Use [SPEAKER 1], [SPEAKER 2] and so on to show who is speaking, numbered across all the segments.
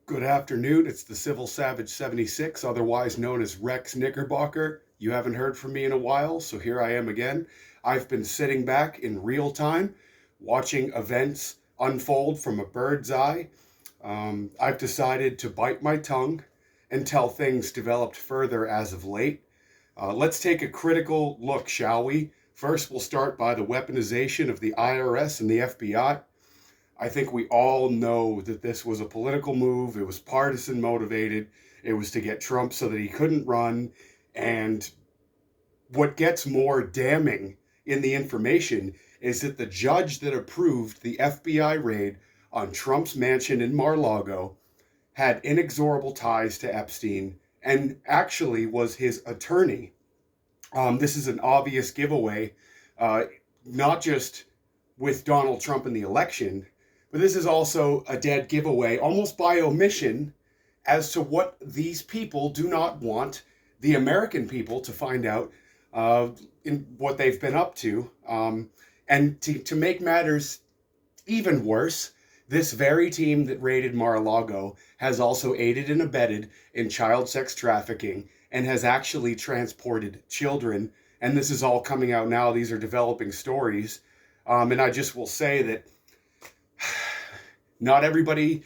[SPEAKER 1] Good afternoon. It's the Civil Savage 76, otherwise known as Rex Knickerbocker. You haven't heard from me in a while, so here I am again. I've been sitting back in real time, watching events unfold from a bird's eye. I've decided to bite my tongue until things developed further as of late. Let's take a critical look, shall we? First, we'll start by the weaponization of the IRS and the FBI. I think we all know that this was a political move. It was partisan motivated. It was to get Trump so that he couldn't run. And what gets more damning in the information is that the judge that approved the FBI raid on Trump's mansion in Mar-a-Lago had inexorable ties to Epstein and actually was his attorney. This is an obvious giveaway, uh, not just with Donald Trump in the election, but this is also a dead giveaway, almost by omission, as to what these people do not want the American people to find out in what they've been up to. And to make matters even worse, this very team that raided Mar-a-Lago has also aided and abetted in child sex trafficking and has actually transported children. And this is all coming out now. These are developing stories. And I just will say that not everybody,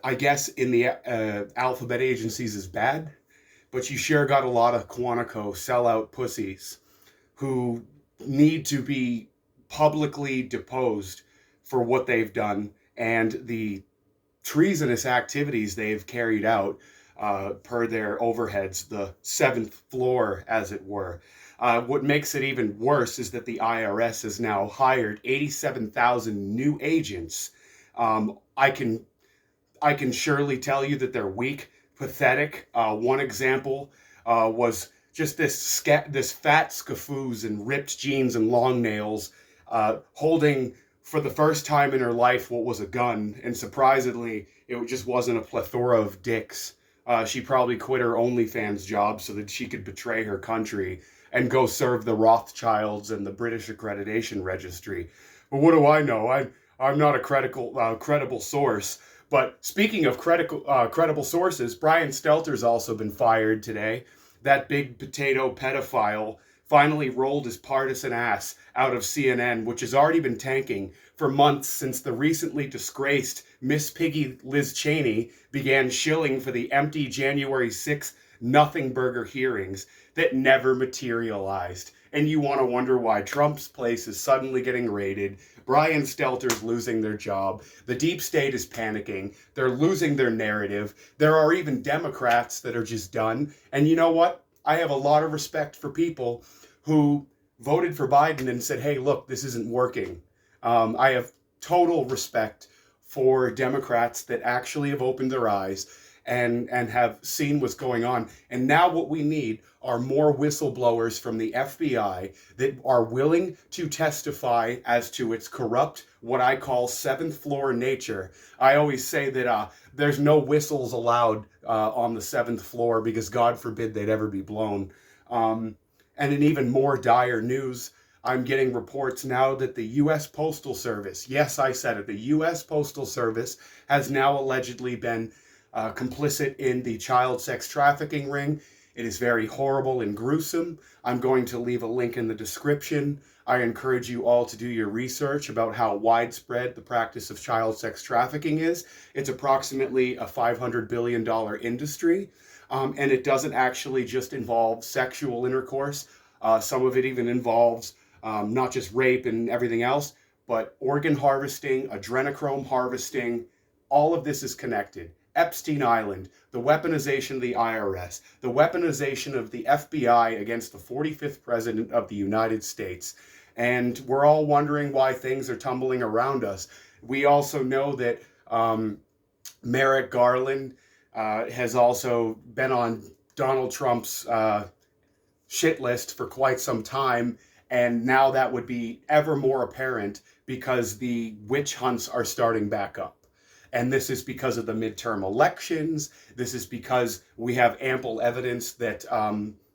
[SPEAKER 1] I guess, in the alphabet agencies is bad, but you sure got a lot of Quantico sellout pussies who need to be publicly deposed for what they've done and the treasonous activities they've carried out per their overheads, the seventh floor, as it were. What makes it even worse is that the IRS has now hired 87,000 new agents. I can surely tell you that they're weak, pathetic. One example was just this fat scafoos in ripped jeans and long nails, holding for the first time in her life what was a gun, and surprisingly, it just wasn't a plethora of dicks. She probably quit her OnlyFans job so that she could betray her country and go serve the Rothschilds and the British Accreditation Registry. But what do I know? I'm not a credible source. But speaking of credible sources, Brian Stelter's also been fired today. That big potato pedophile finally rolled his partisan ass out of CNN, which has already been tanking for months since the recently disgraced Miss Piggy Liz Cheney began shilling for the empty January 6th nothing burger hearings that never materialized. And you want to wonder why Trump's place is suddenly getting raided. Brian Stelter's losing their job. The deep state is panicking. They're losing their narrative. There are even Democrats that are just done. And you know what? I have a lot of respect for people who voted for Biden and said, hey, look, this isn't working. I have total respect for Democrats that actually have opened their eyes and have seen what's going on. And now what we need are more whistleblowers from the FBI that are willing to testify as to its corrupt, what I call seventh floor nature. I always say that there's no whistles allowed on the seventh floor because God forbid they'd ever be blown. And in even more dire news, I'm getting reports now that the U.S. Postal Service, yes, I said it, the U.S. Postal Service has now allegedly been complicit in the child sex trafficking ring. It is very horrible and gruesome. I'm going to leave a link in the description. I encourage you all to do your research about how widespread the practice of child sex trafficking is. It's approximately a $500 billion industry, and it doesn't actually just involve sexual intercourse. Some of it even involves not just rape and everything else, but organ harvesting, adrenochrome harvesting. All of this is connected. Epstein Island, the weaponization of the IRS, the weaponization of the FBI against the 45th president of the United States. And we're all wondering why things are tumbling around us. We also know that Merrick Garland has also been on Donald Trump's shit list for quite some time. And now that would be ever more apparent because the witch hunts are starting back up. And this is because of the midterm elections. This is because we have ample evidence that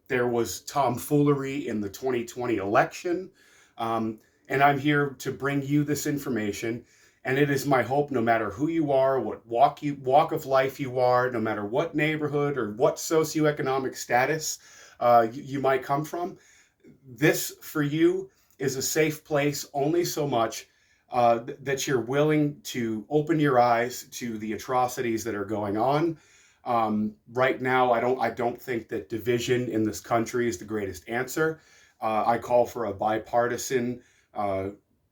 [SPEAKER 1] there was tomfoolery in the 2020 election. And I'm here to bring you this information And it is my hope, no matter who you are, what walk of life you are, no matter what neighborhood or what socioeconomic status you might come from, this for you is a safe place only so much that you're willing to open your eyes to the atrocities that are going on. Right now, I don't think that division in this country is the greatest answer. I call for a bipartisan uh,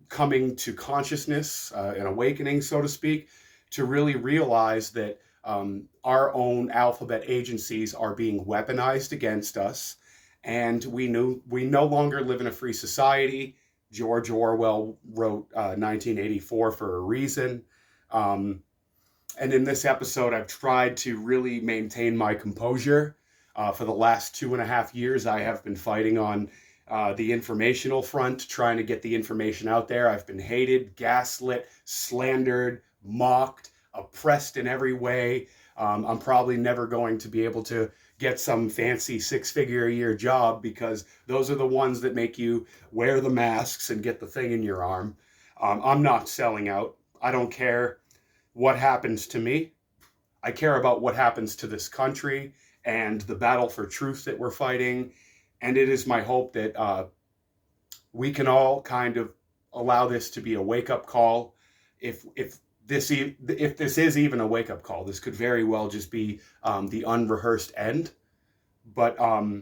[SPEAKER 1] coming to consciousness, an awakening, so to speak, to really realize that our own alphabet agencies are being weaponized against us, and we no longer live in a free society. George Orwell wrote 1984 for a reason. Um, and in this episode, I've tried to really maintain my composure. For the last 2.5 years, I have been fighting on the informational front, trying to get the information out there. I've been hated, gaslit, slandered, mocked, oppressed in every way. I'm probably never going to be able to get some fancy 6-figure a year job, because those are the ones that make you wear the masks and get the thing in your arm. I'm not selling out. I don't care what happens to me. I care about what happens to this country and the battle for truth that we're fighting. And it is my hope that we can all kind of allow this to be a wake up call. If this is even a wake up call, this could very well just be the unrehearsed end. But I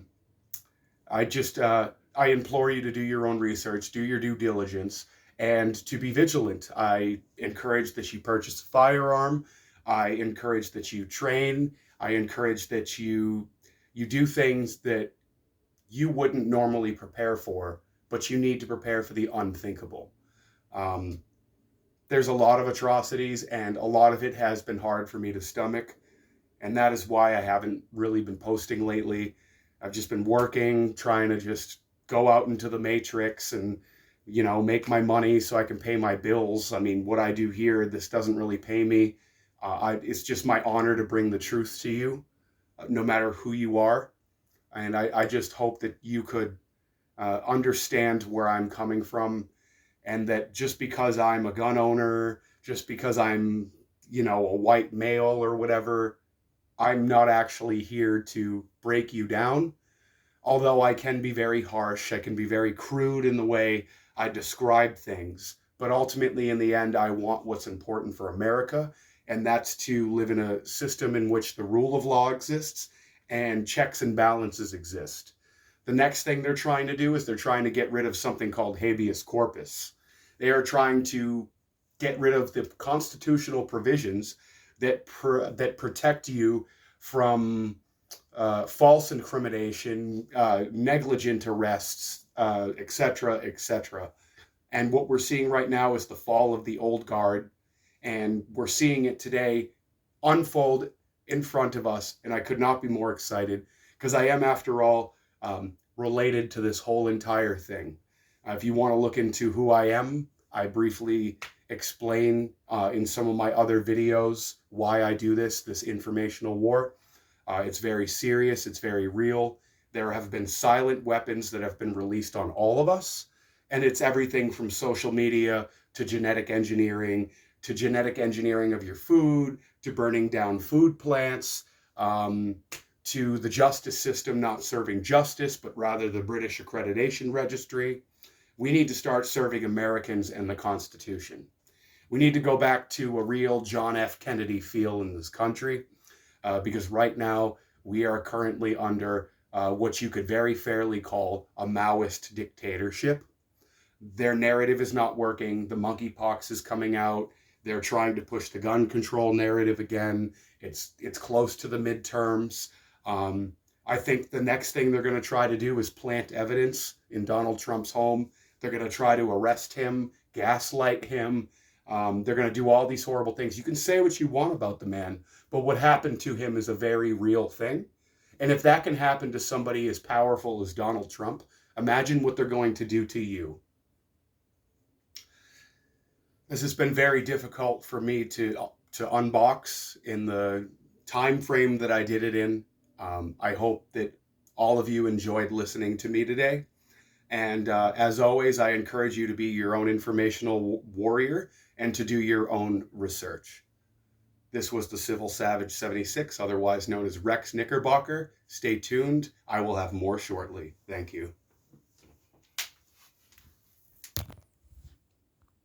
[SPEAKER 1] implore you to do your own research, do your due diligence, and to be vigilant. I encourage that you purchase a firearm. I encourage that you train. I encourage that you do things that you wouldn't normally prepare for, but you need to prepare for the unthinkable. Um, there's a lot of atrocities, and a lot of it has been hard for me to stomach, and that is why I haven't really been posting lately. I've just been working, trying to just go out into the matrix and, make my money so I can pay my bills. I mean, what I do here, this doesn't really pay me. It's just my honor to bring the truth to you, no matter who you are. And I just hope that you could understand where I'm coming from, and that just because I'm a gun owner, just because I'm, a white male or whatever, I'm not actually here to break you down. Although I can be very harsh, I can be very crude in the way I describe things. But ultimately, in the end, I want what's important for America, and that's to live in a system in which the rule of law exists and checks and balances exist. The next thing they're trying to do is they're trying to get rid of something called habeas corpus. They are trying to get rid of the constitutional provisions that protect you from false incrimination, negligent arrests, etc., etc. And what we're seeing right now is the fall of the old guard, and we're seeing it today unfold in front of us. And I could not be more excited, because I am, after all, related to this whole entire thing. If you want to look into who I am, I briefly explain in some of my other videos why I do this informational war. It's very serious, it's very real. There have been silent weapons that have been released on all of us, and it's everything from social media to genetic engineering of your food, to burning down food plants, to the justice system not serving justice, but rather the British Accreditation Registry. We need to start serving Americans and the Constitution. We need to go back to a real John F. Kennedy feel in this country, because right now we are currently under what you could very fairly call a Maoist dictatorship. Their narrative is not working. The monkeypox is coming out. They're trying to push the gun control narrative again. It's close to the midterms. I think the next thing they're going to try to do is plant evidence in Donald Trump's home. They're going to try to arrest him, gaslight him. They're going to do all these horrible things. You can say what you want about the man, but what happened to him is a very real thing. And if that can happen to somebody as powerful as Donald Trump, imagine what they're going to do to you. This has been very difficult for me to unbox in the time frame that I did it in. I hope that all of you enjoyed listening to me today. And as always, I encourage you to be your own informational warrior and to do your own research. This was the Civil Savage 76, otherwise known as Rex Knickerbocker. Stay tuned. I will have more shortly. Thank you.